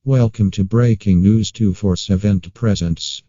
Welcome to Breaking News 247 presents.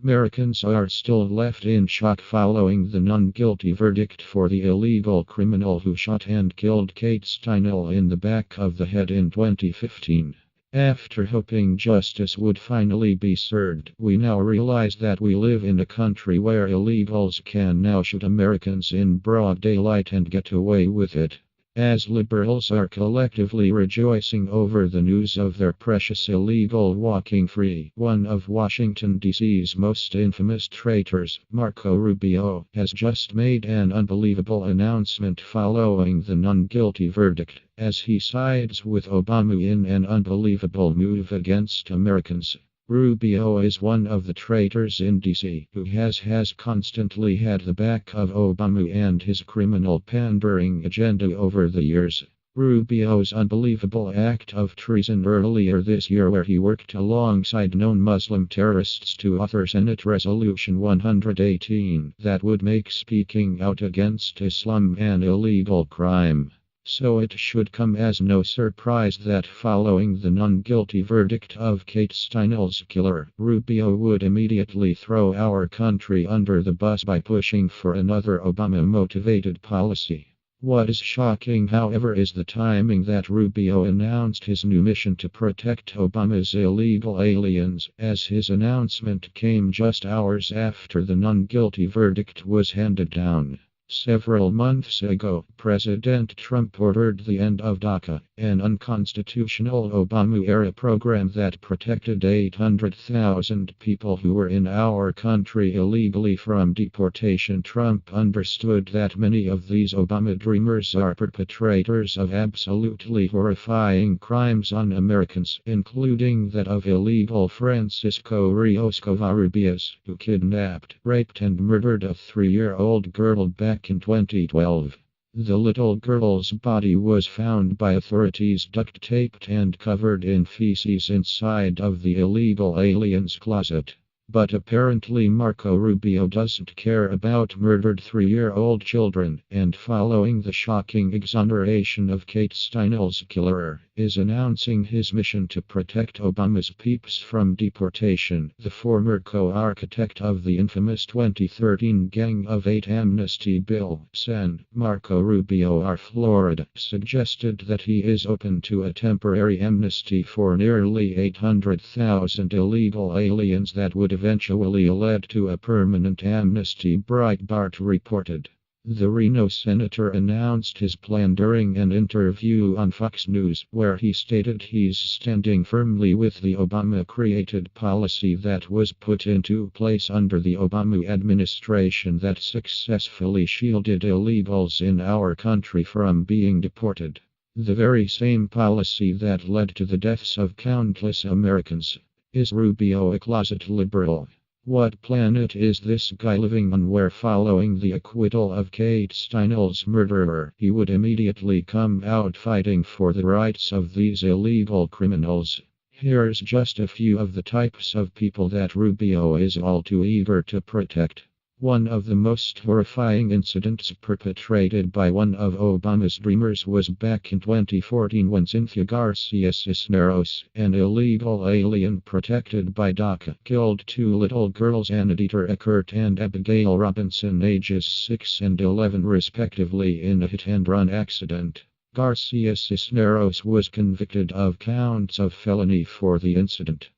Americans are still left in shock following the non-guilty verdict for the illegal criminal who shot and killed Kate Steinle in the back of the head in 2015. After hoping justice would finally be served, we now realize that we live in a country where illegals can now shoot Americans in broad daylight and get away with it. As liberals are collectively rejoicing over the news of their precious illegal walking free, one of Washington, D.C.'s most infamous traitors, Marco Rubio, has just made an unbelievable announcement following the non-guilty verdict, as he sides with Obama in an unbelievable move against Americans. Rubio is one of the traitors in D.C. who has constantly had the back of Obama and his criminal pandering agenda over the years. Rubio's unbelievable act of treason earlier this year, where he worked alongside known Muslim terrorists to author Senate Resolution 118 that would make speaking out against Islam an illegal crime. So it should come as no surprise that following the non-guilty verdict of Kate Steinle's killer, Rubio would immediately throw our country under the bus by pushing for another Obama-motivated policy. What is shocking, however, is the timing that Rubio announced his new mission to protect Obama's illegal aliens, as his announcement came just hours after the non-guilty verdict was handed down. Several months ago, President Trump ordered the end of DACA, an unconstitutional Obama-era program that protected 800,000 people who were in our country illegally from deportation. Trump understood that many of these Obama dreamers are perpetrators of absolutely horrifying crimes on Americans, including that of illegal Francisco Rios Covarrubias, who kidnapped, raped, and murdered a 3-year-old girl back in 2012. The little girl's body was found by authorities duct-taped and covered in feces inside of the illegal alien's closet. But apparently Marco Rubio doesn't care about murdered 3-year-old children, and following the shocking exoneration of Kate Steinle's killer, is announcing his mission to protect Obama's peeps from deportation. The former co-architect of the infamous 2013 Gang of Eight amnesty bill, Sen. Marco Rubio R. Florida, suggested that he is open to a temporary amnesty for nearly 800,000 illegal aliens that would eventually led to a permanent amnesty, Breitbart reported. The Reno senator announced his plan during an interview on Fox News, where he stated he's standing firmly with the Obama-created policy that was put into place under the Obama administration that successfully shielded illegals in our country from being deported. The very same policy that led to the deaths of countless Americans. Is Rubio a closet liberal? What planet is this guy living on, where following the acquittal of Kate Steinle's murderer, he would immediately come out fighting for the rights of these illegal criminals? Here's just a few of the types of people that Rubio is all too eager to protect. One of the most horrifying incidents perpetrated by one of Obama's dreamers was back in 2014 when Cynthia Garcia Cisneros, an illegal alien protected by DACA, killed 2 little girls, Anadita Eckert and Abigail Robinson, ages 6 and 11 respectively, in a hit-and-run accident. Garcia Cisneros was convicted of counts of felony for the incident.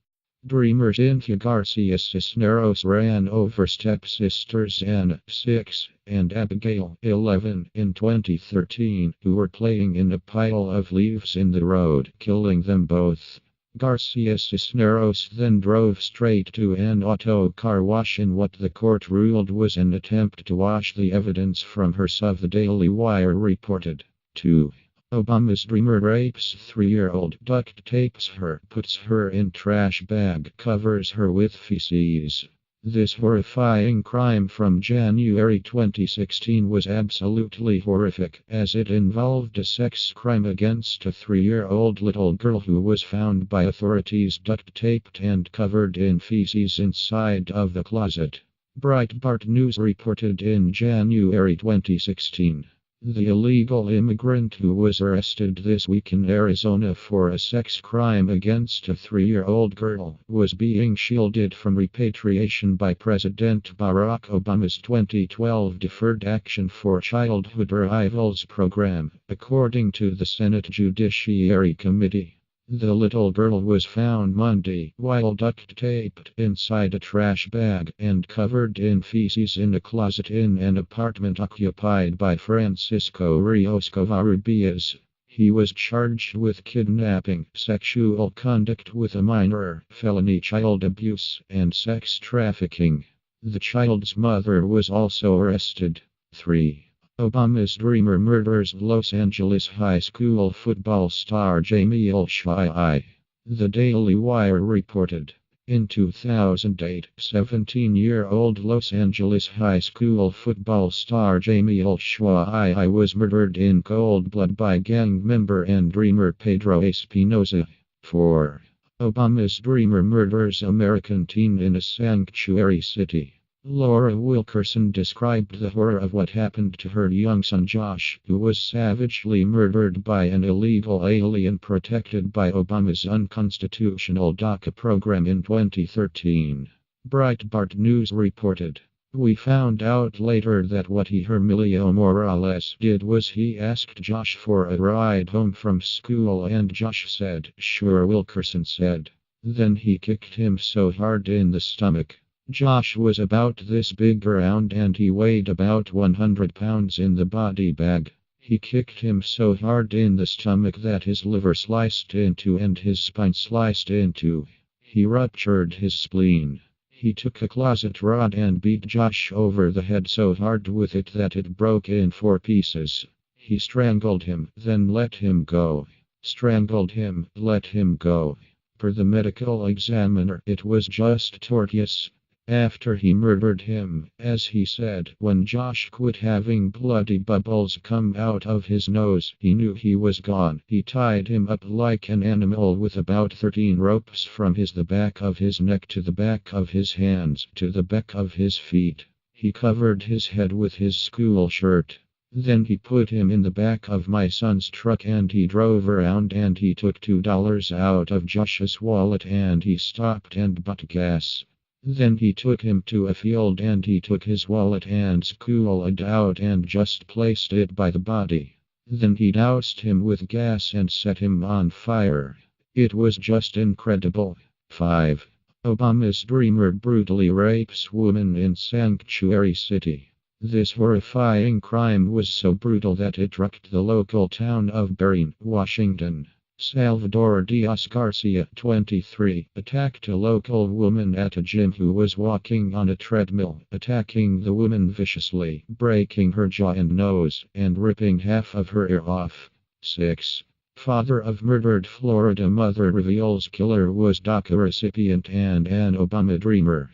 Dreamer Cynthia Garcia Cisneros ran over stepsisters Anna, 6, and Abigail, 11, in 2013, who were playing in a pile of leaves in the road, killing them both. Garcia Cisneros then drove straight to an auto car wash in what the court ruled was an attempt to wash the evidence from her, so the Daily Wire reported. 2. Obama's dreamer rapes 3-year-old, duct tapes her, puts her in trash bag, covers her with feces. This horrifying crime from January 2016 was absolutely horrific, as it involved a sex crime against a 3-year-old little girl who was found by authorities duct-taped and covered in feces inside of the closet. Breitbart News reported in January 2016. The illegal immigrant who was arrested this week in Arizona for a sex crime against a 3-year-old girl was being shielded from repatriation by President Barack Obama's 2012 Deferred Action for Childhood Arrivals program, according to the Senate Judiciary Committee. The little girl was found Monday while duct-taped inside a trash bag and covered in feces in a closet in an apartment occupied by Francisco Rios Covarrubias. He was charged with kidnapping, sexual conduct with a minor, felony child abuse, and sex trafficking. The child's mother was also arrested. 3. Obama's dreamer murders Los Angeles high school football star Jamil Shai. The Daily Wire reported. In 2008, 17-year-old Los Angeles high school football star Jamil Shai was murdered in cold blood by gang member and dreamer Pedro Espinosa. 4. Obama's dreamer murders American teen in a sanctuary city. Laura Wilkerson described the horror of what happened to her young son Josh, who was savagely murdered by an illegal alien protected by Obama's unconstitutional DACA program in 2013. Breitbart News reported. We found out later that what Hermelio Morales did was he asked Josh for a ride home from school and Josh said, "Sure," Wilkerson said. Then he kicked him so hard in the stomach. Josh was about this big around and he weighed about 100 pounds in the body bag. He kicked him so hard in the stomach that his liver sliced into and his spine sliced into. He ruptured his spleen. He took a closet rod and beat Josh over the head so hard with it that it broke in 4 pieces. He strangled him, then let him go. Strangled him, let him go. Per the medical examiner, it was just tortious. After he murdered him, as he said, when Josh quit having bloody bubbles come out of his nose, he knew he was gone. He tied him up like an animal with about 13 ropes from the back of his neck to the back of his hands to the back of his feet. He covered his head with his school shirt. Then he put him in the back of my son's truck and he drove around and he took $2 out of Josh's wallet and he stopped and bought gas. Then he took him to a field and he took his wallet and school ID out and just placed it by the body. Then he doused him with gas and set him on fire. It was just incredible. 5. Obama's dreamer brutally rapes woman in sanctuary city. This horrifying crime was so brutal that it rocked the local town of Berrien, Washington. Salvador Diaz Garcia, 23, attacked a local woman at a gym who was walking on a treadmill, attacking the woman viciously, breaking her jaw and nose, and ripping half of her ear off. 6. Father of murdered Florida mother reveals killer was DACA recipient and an Obama dreamer.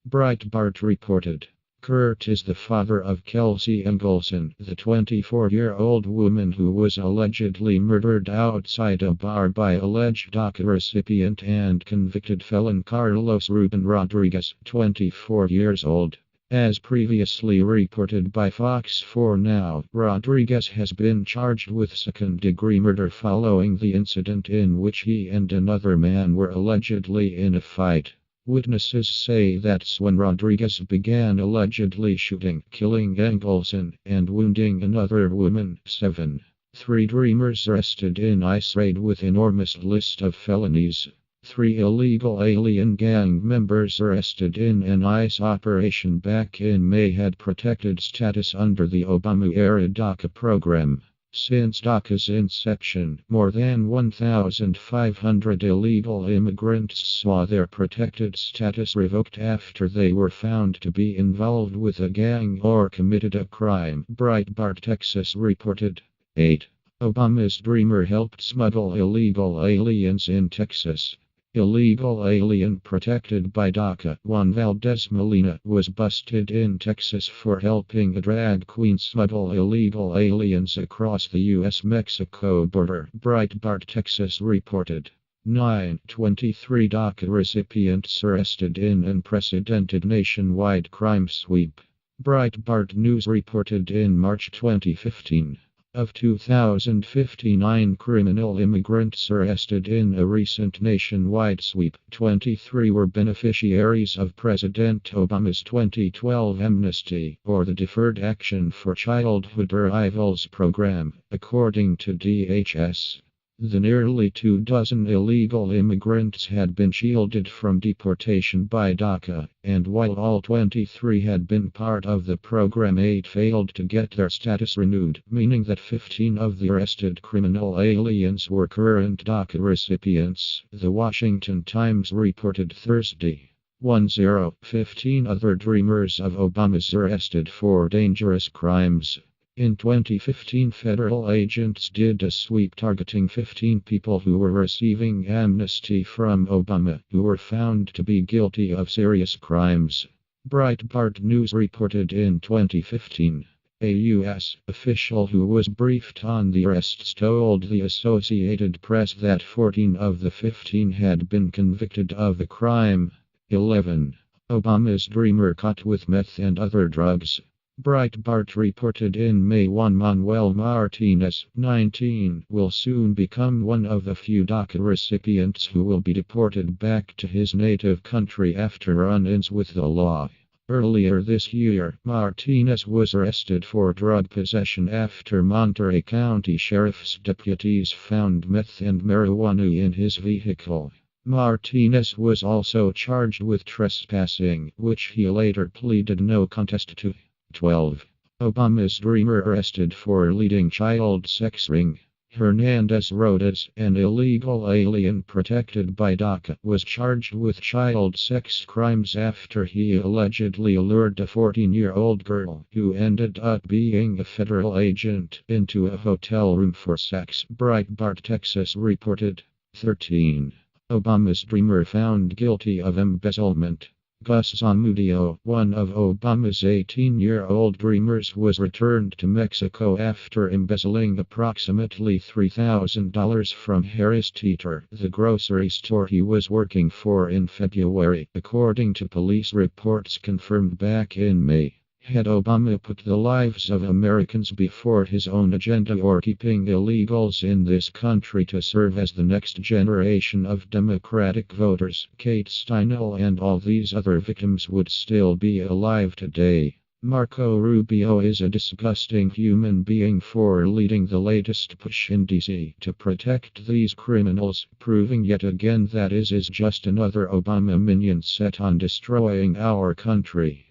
Breitbart reported. Kurt is the father of Kelsey Engelson, the 24-year-old woman who was allegedly murdered outside a bar by alleged DACA recipient and convicted felon Carlos Ruben Rodriguez, 24 years old. As previously reported by Fox 4 Now, Rodriguez has been charged with second-degree murder following the incident in which he and another man were allegedly in a fight. Witnesses say that's when Rodriguez began allegedly shooting, killing Engelson, and wounding another woman. 7. 3 dreamers arrested in ICE raid with enormous list of felonies. 3 illegal alien gang members arrested in an ICE operation back in May had protected status under the Obama-era DACA program. Since DACA's inception, more than 1,500 illegal immigrants saw their protected status revoked after they were found to be involved with a gang or committed a crime, Breitbart Texas reported. 8. Obama's dreamer helped smuggle illegal aliens in Texas. Illegal alien protected by DACA, Juan Valdez Molina, was busted in Texas for helping a drag queen smuggle illegal aliens across the U.S.-Mexico border, Breitbart Texas reported. 9. 23 DACA recipients arrested in unprecedented nationwide crime sweep. Breitbart News reported in March 2015. Of 2,059 criminal immigrants arrested in a recent nationwide sweep, 23 were beneficiaries of President Obama's 2012 amnesty, or the Deferred Action for Childhood Arrivals program, according to DHS. The nearly 24 illegal immigrants had been shielded from deportation by DACA, and while all 23 had been part of the program, 8 failed to get their status renewed, meaning that 15 of the arrested criminal aliens were current DACA recipients, the Washington Times reported Thursday. 15 other dreamers of Obama's arrested for dangerous crimes. In 2015, federal agents did a sweep targeting 15 people who were receiving amnesty from Obama, who were found to be guilty of serious crimes. Breitbart News reported in 2015. A U.S. official who was briefed on the arrests told the Associated Press that 14 of the 15 had been convicted of the crime. 11. Obama's dreamer caught with meth and other drugs. Breitbart reported in May Juan Manuel Martinez, 19, will soon become one of the few DACA recipients who will be deported back to his native country after run-ins with the law. Earlier this year, Martinez was arrested for drug possession after Monterey County Sheriff's deputies found meth and marijuana in his vehicle. Martinez was also charged with trespassing, which he later pleaded no contest to. 12. Obama's dreamer arrested for leading child sex ring. Hernandez Rodas, an illegal alien protected by DACA, was charged with child sex crimes after he allegedly lured a 14-year-old girl, who ended up being a federal agent, into a hotel room for sex, Breitbart Texas reported. 13. Obama's dreamer found guilty of embezzlement. Gus Zamudio, one of Obama's 18-year-old dreamers, was returned to Mexico after embezzling approximately $3,000 from Harris Teeter, the grocery store he was working for, in February, according to police reports confirmed back in May. Had Obama put the lives of Americans before his own agenda, or keeping illegals in this country to serve as the next generation of Democratic voters, Kate Steinle and all these other victims would still be alive today. Marco Rubio is a disgusting human being for leading the latest push in DC to protect these criminals, proving yet again that is just another Obama minion set on destroying our country.